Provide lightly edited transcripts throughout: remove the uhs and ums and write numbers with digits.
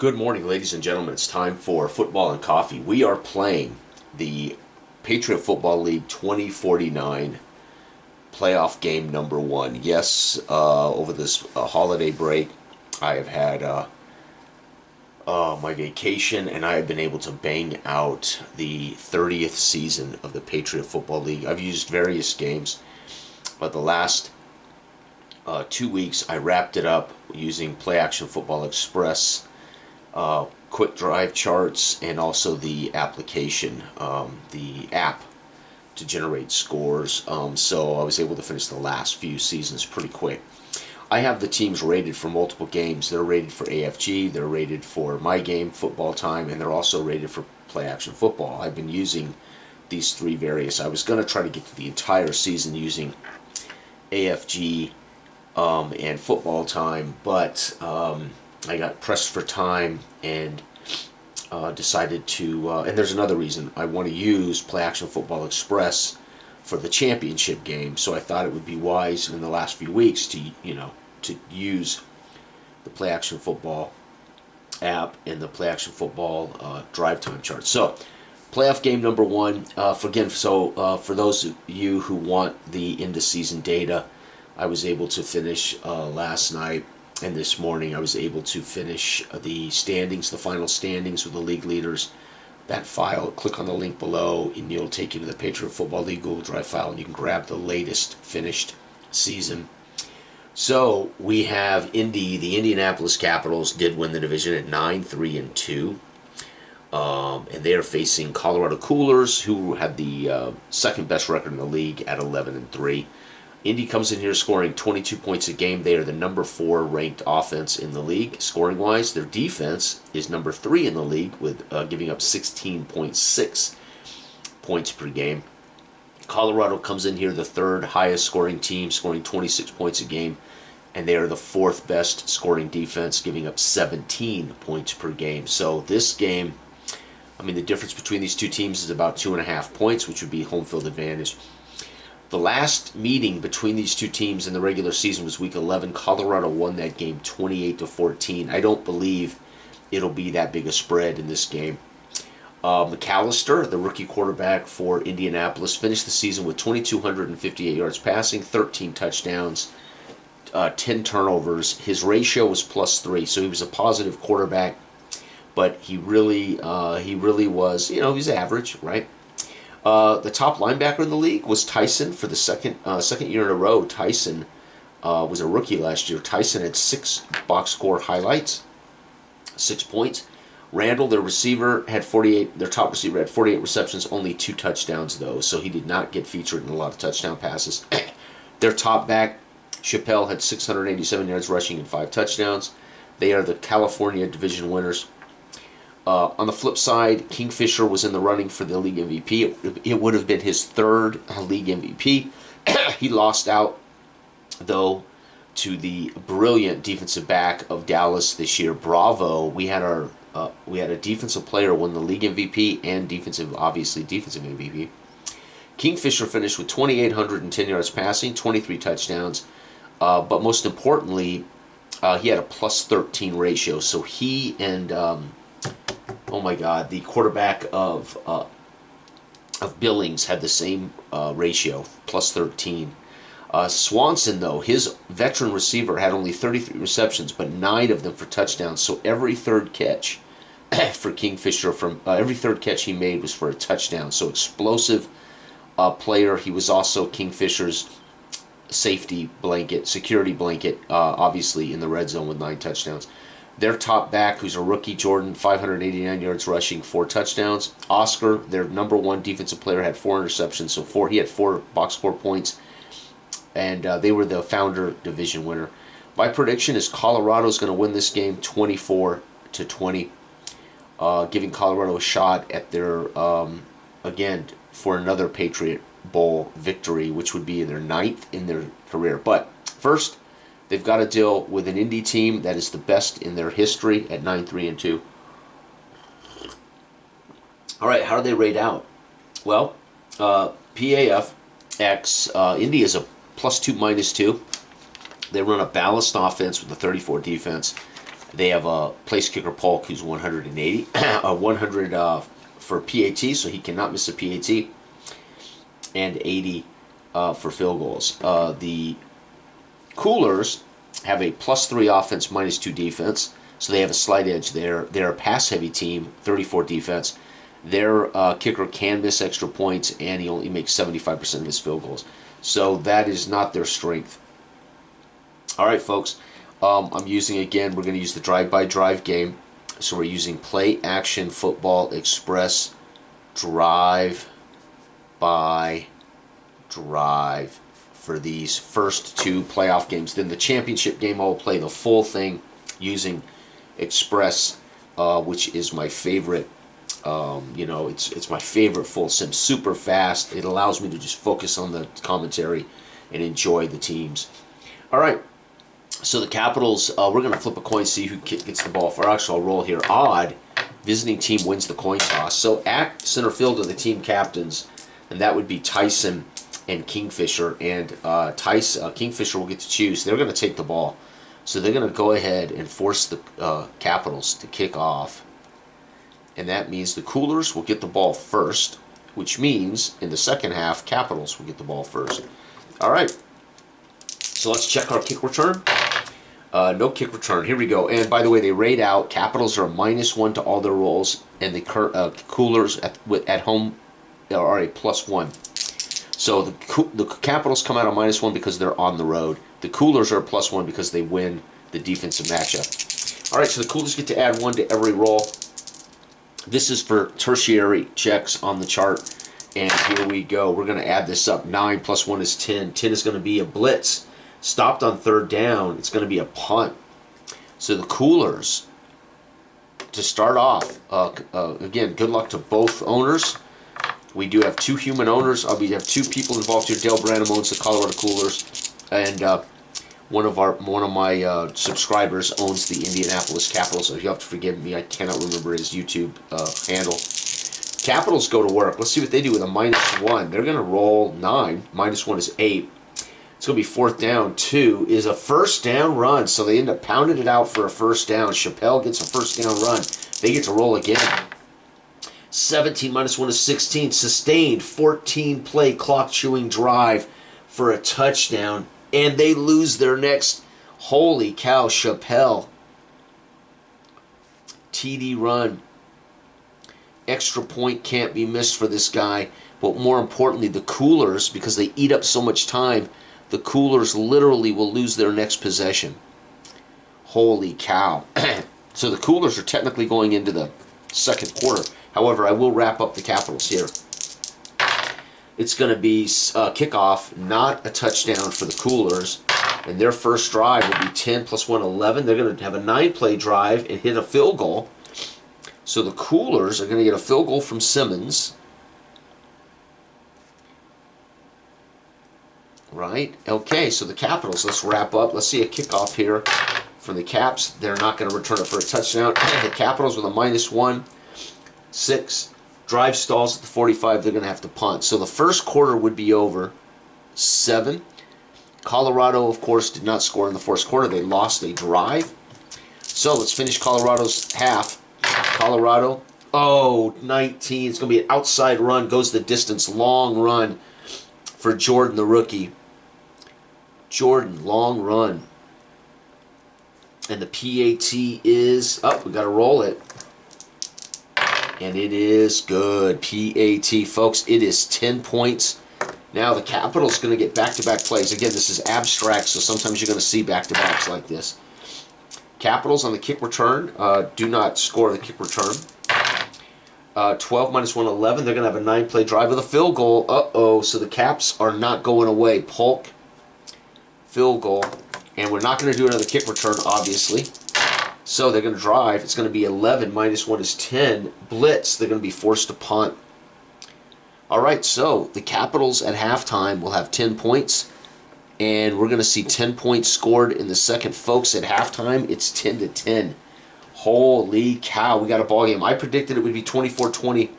Good morning, ladies and gentlemen. It's time for football and coffee. We are playing the Patriot Football League 2049 playoff game number one. Yes, over this holiday break, I have had my vacation and I have been able to bang out the 30th season of the Patriot Football League. I've used various games, but the last 2 weeks I wrapped it up using Play Action Football Express, quick drive charts, and also the application, the app to generate scores. So I was able to finish the last few seasons pretty quick. I have the teams rated for multiple games. They're rated for AFG, they're rated for My Game, Football Time, and they're also rated for Play Action Football. I've been using these three various. I was going to try to get to the entire season using AFG and Football Time, but I got pressed for time and decided to, and there's another reason, I want to use Play Action Football Express for the championship game, so I thought it would be wise in the last few weeks to, to use the Play Action Football app and the Play Action Football drive time chart. So, playoff game number one, for those of you who want the end-of-season data, I was able to finish last night. And this morning I was able to finish the standings, the final standings with the league leaders. That file, click on the link below and it'll take you to the Patriot Football League Google Drive file and you can grab the latest finished season. So we have the Indianapolis Capitals did win the division at 9-3-2. And they are facing Colorado Coolers, who had the second best record in the league at 11-3. Indy comes in here scoring 22 points a game. They are the number 4 ranked offense in the league, scoring-wise. Their defense is number 3 in the league, with giving up 16.6 points per game. Colorado comes in here the third highest scoring team, scoring 26 points a game, and they are the 4th best scoring defense, giving up 17 points per game. So this game, the difference between these two teams is about 2.5 points, which would be home field advantage. The last meeting between these two teams in the regular season was Week 11. Colorado won that game 28-14. I don't believe it'll be that big a spread in this game. McAllister, the rookie quarterback for Indianapolis, finished the season with 2,258 yards passing, 13 touchdowns, 10 turnovers. His ratio was +3, so he was a positive quarterback, but he really was, he's average, right? The top linebacker in the league was Tyson for the second year in a row. Tyson was a rookie last year. Tyson had 6 box score highlights, 6 points. Randall, their receiver, had 48. Their top receiver had 48 receptions, only 2 touchdowns though, so he did not get featured in a lot of touchdown passes. Their top back, Chappelle, had 687 yards rushing and 5 touchdowns. They are the California division winners. On the flip side, Kingfisher was in the running for the league MVP. It would have been his 3rd league MVP. He lost out, though, to the brilliant defensive back of Dallas this year, Bravo. We had a defensive player win the league MVP and defensive MVP. Kingfisher finished with 2,810 yards passing, 23 touchdowns, but most importantly, he had a +13 ratio. So he and the quarterback of Billings had the same ratio, +13. Swanson, though, his veteran receiver, had only 33 receptions, but 9 of them for touchdowns. So every third catch for Kingfisher, every third catch he made was for a touchdown. So explosive player. He was also Kingfisher's security blanket, obviously in the red zone with 9 touchdowns. Their top back, who's a rookie, Jordan, 589 yards rushing, 4 touchdowns. Oscar, their number 1 defensive player, had 4 interceptions, so he had 4 box score points, and they were the Founder division winner. My prediction is Colorado's going to win this game 24-20, giving Colorado a shot at their, again, for another Patriot Bowl victory, which would be their 9th in their career. But first, they've got to deal with an Indy team that is the best in their history at 9-3-2. All right, how do they rate out? Well, PAFX, Indy is a +2, -2. They run a balanced offense with a 34 defense. They have a place kicker Polk who's 180, 100 for PAT, so he cannot miss a PAT, and 80 for field goals. The Coolers have a +3 offense, -2 defense, so they have a slight edge there. They're a pass-heavy team, 34 defense. Their kicker can miss extra points, and he only makes 75% of his field goals. So that is not their strength. All right, folks. I'm using, again, we're going to use the drive-by-drive game. So we're using Play Action Football Express drive-by-drive for these first two playoff games. Then the championship game, I'll play the full thing using Express, which is my favorite. It's my favorite full sim. Super fast. It allows me to just focus on the commentary and enjoy the teams. All right. So the Capitals, we're going to flip a coin, see who gets the ball for. Actually, I'll roll here. Odd, visiting team wins the coin toss. So at center field are the team captains, and that would be Tyson and Kingfisher. And Kingfisher will get to choose. They're going to take the ball. So they're going to go ahead and force the Capitals to kick off. And that means the Coolers will get the ball first, which means in the second half, Capitals will get the ball first. All right. So let's check our kick return. No kick return. Here we go. And by the way, they rate out. Capitals are a -1 to all their rolls, and the Coolers at home are a +1. So the Capitals come out a -1 because they're on the road. The Coolers are a +1 because they win the defensive matchup. All right, so the Coolers get to add 1 to every roll. This is for tertiary checks on the chart. And here we go. We're going to add this up. 9 + 1 is 10. 10 is going to be a blitz. Stopped on third down, it's going to be a punt. So the Coolers, to start off, again, good luck to both owners. We do have 2 human owners. We have 2 people involved here. Dale Branham owns the Colorado Coolers, and one of my subscribers owns the Indianapolis Capitals. So you have to forgive me. I cannot remember his YouTube handle. Capitals go to work. Let's see what they do with a -1. They're going to roll 9. -1 is 8. It's going to be 4th down. 2 is a first down run. So they end up pounding it out for a first down. Chappelle gets a first down run. They get to roll again. 17 -1 is 16. Sustained 14-play clock-chewing drive for a touchdown. And they lose their next. Holy cow, Chappelle. TD run. Extra point can't be missed for this guy. But more importantly, the Coolers, because they eat up so much time, the Coolers literally will lose their next possession. Holy cow. So the Coolers are technically going into the second quarter. However, I will wrap up the Capitals here. It's going to be kickoff, not a touchdown for the Coolers. And their first drive will be 10 + 1, 11. They're going to have a 9-play drive and hit a field goal. So the Coolers are going to get a field goal from Simmons. Right? Okay, so the Capitals, let's wrap up. Let's see a kickoff here from the Caps. They're not going to return it for a touchdown. The Capitals with a -1, 6. Drive stalls at the 45. They're going to have to punt. So the first quarter would be over. 7. Colorado, of course, did not score in the first quarter. They lost a drive. So let's finish Colorado's half. Colorado, 19. It's going to be an outside run. Goes the distance. Long run for Jordan, the rookie. Jordan, long run. And the PAT is up. We got to roll it. And it is good. PAT, folks, it is 10 points. Now the Capitals going to get back-to-back plays. Again, this is abstract, so sometimes you're going to see back-to-backs like this. Capitals on the kick return do not score the kick return. 12 -1, 11. They're going to have a 9-play drive with a field goal. Uh-oh, so the Caps are not going away. Polk, field goal. And we're not going to do another kick return, obviously. So they're going to drive. It's going to be 11 -1 is 10. Blitz. They're going to be forced to punt. All right, so the Capitals at halftime will have 10 points. And we're going to see 10 points scored in the second. Folks, at halftime, it's 10-10. Holy cow, we got a ball game. I predicted it would be 24-20.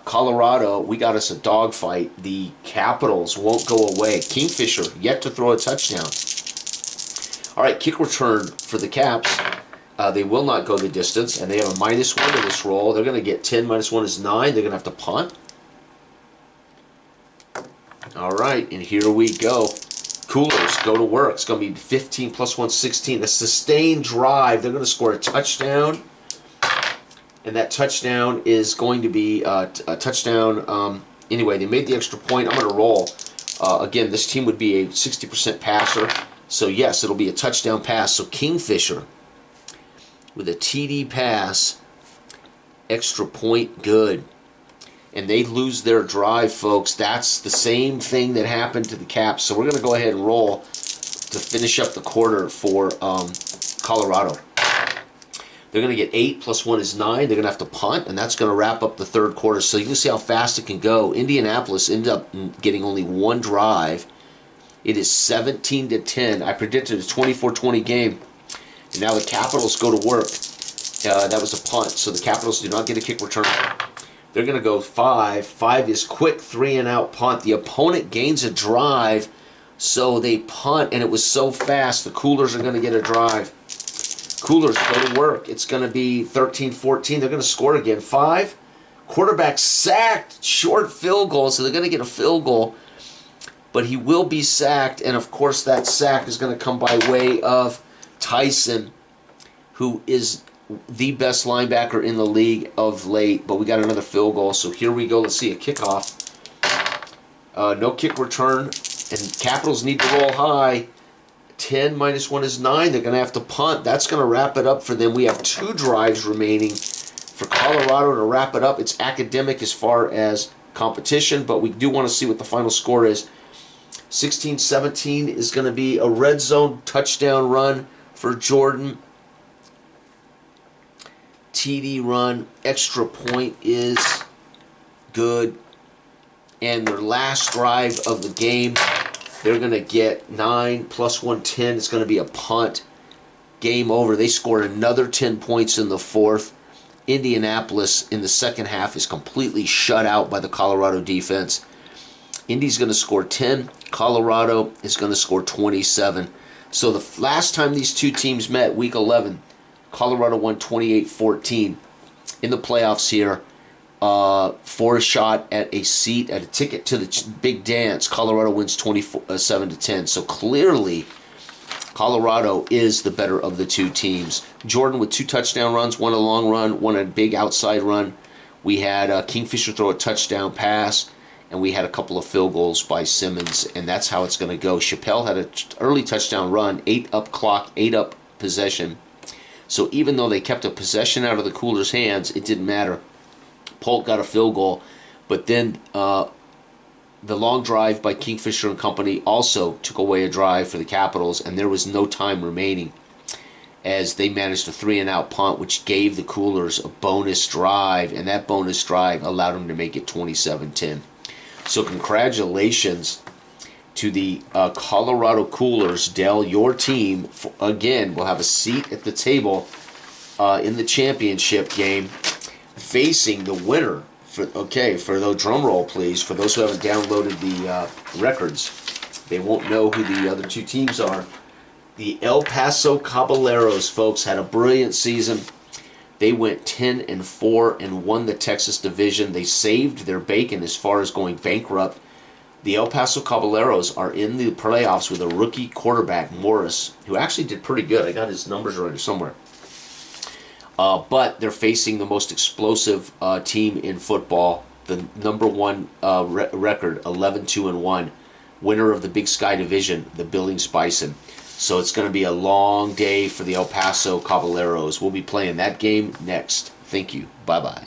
Colorado, we got us a dogfight. The Capitals won't go away. Kingfisher yet to throw a touchdown. All right, kick return for the Caps. They will not go the distance, and they have a -1 in this roll. They're going to get 10. -1 is 9. They're going to have to punt. All right, and here we go. Coolers, go to work. It's going to be 15 + 1, 16. A sustained drive. They're going to score a touchdown. And that touchdown is going to be a touchdown. Anyway, they made the extra point. I'm going to roll. Again, this team would be a 60% passer. So, yes, it'll be a touchdown pass. So, Kingfisher with a TD pass, extra point, good. And they lose their drive, folks. That's the same thing that happened to the Caps. So, we're going to go ahead and roll to finish up the quarter for Colorado. They're going to get 8 + 1 is 9. They're going to have to punt, and that's going to wrap up the third quarter. So you can see how fast it can go. Indianapolis ended up getting only one drive. It is 17-10. I predicted a 24-20 game, and now the Capitals go to work. That was a punt, so the Capitals do not get a kick return. They're going to go 5. 5 is quick 3-and-out punt. The opponent gains a drive, so they punt, and it was so fast. The Coolers are going to get a drive. Coolers go to work. It's going to be 13-14. They're going to score again. 5. Quarterback sacked. Short field goal, so they're going to get a field goal. But he will be sacked, and of course that sack is going to come by way of Tyson, who is the best linebacker in the league of late. But we got another field goal, so here we go. Let's see a kickoff. No kick return, and Capitals need to roll high. 10 -1 is 9. They're going to have to punt. That's going to wrap it up for them. We have 2 drives remaining for Colorado to wrap it up. It's academic as far as competition, but we do want to see what the final score is. 16-17 is going to be a red zone touchdown run for Jordan. TD run, extra point is good. And their last drive of the game, they're going to get 9 + 1, 10. It's going to be a punt. Game over. They scored another 10 points in the fourth. Indianapolis in the second half is completely shut out by the Colorado defense. Indy's going to score 10. Colorado is going to score 27. So the last time these two teams met, Week 11, Colorado won 28-14. In the playoffs here, for a shot at a seat, at a ticket to the big dance, Colorado wins 27-10. So clearly, Colorado is the better of the two teams. Jordan with 2 touchdown runs, one a long run, one a big outside run. We had Kingfisher throw a touchdown pass, and we had a couple of field goals by Simmons, and that's how it's going to go. Chappelle had an early touchdown run, 8-up clock, 8-up possession. So even though they kept a possession out of the Coolers' hands, it didn't matter. Polk got a field goal, but then the long drive by Kingfisher and company also took away a drive for the Capitals, and there was no time remaining as they managed a 3-and-out punt, which gave the Coolers a bonus drive, and that bonus drive allowed them to make it 27-10. So congratulations to the Colorado Coolers. Dell, your team, again, will have a seat at the table in the championship game, facing the winner. For the drum roll, please. For those who haven't downloaded the records, they won't know who the other two teams are. The El Paso Caballeros, folks, had a brilliant season. They went 10-4 and won the Texas division. They saved their bacon as far as going bankrupt. The El Paso Caballeros are in the playoffs with a rookie quarterback, Morris, who actually did pretty good. I got his numbers right somewhere. But they're facing the most explosive team in football, the #1 record, 11-2-1, winner of the Big Sky Division, the Billings Bison. So it's going to be a long day for the El Paso Caballeros. We'll be playing that game next. Thank you. Bye-bye.